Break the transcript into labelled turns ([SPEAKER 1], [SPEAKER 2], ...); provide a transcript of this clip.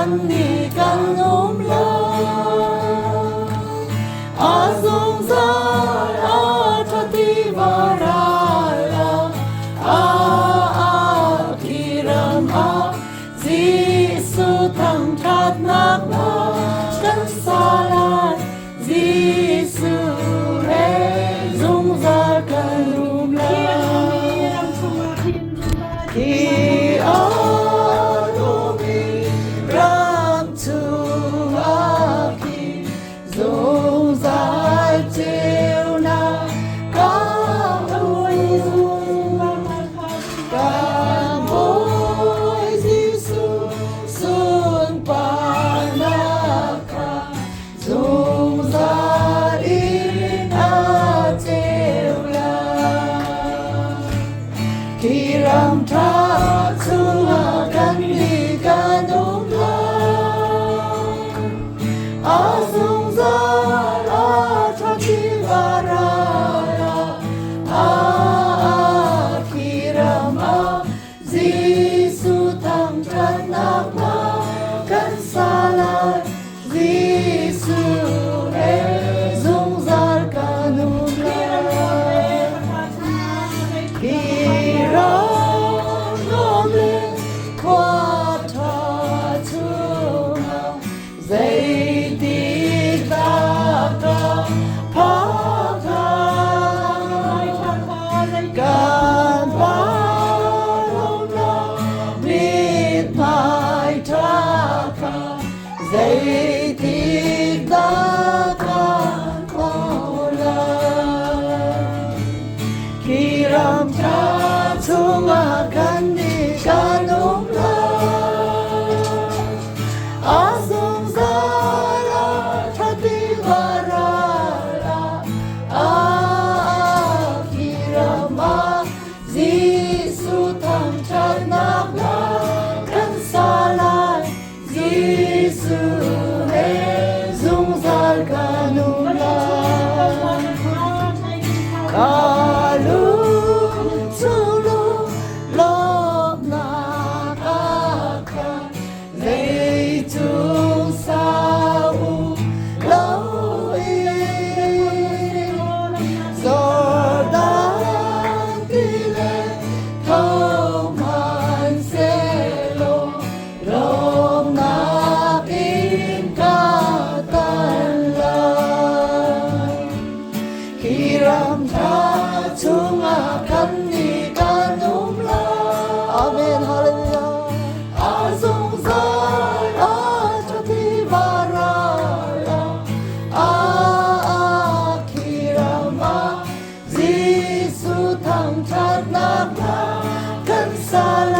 [SPEAKER 1] kan ni kan la azong za thati varala kiram jisu thang that nak na kan salat jisu re zong za kan la Kiram tha chunga kan ni kan la azung za la thati varala kiram jisu tham chan nak na kan salat jisu re zung zar kanum la Kiram tha chunga kan ni kan la azung za la thati varala kiram jisu tham chat nak na kan salat jisu re zung zal kanum la kalu sulu lop na ka leitung sau lo zordan tile thau man se lo lop na in ka tan la kiram tha chunga kan ni kan la amen hallelujah azung za thati varala kiram jisu tham chat nak na kan sal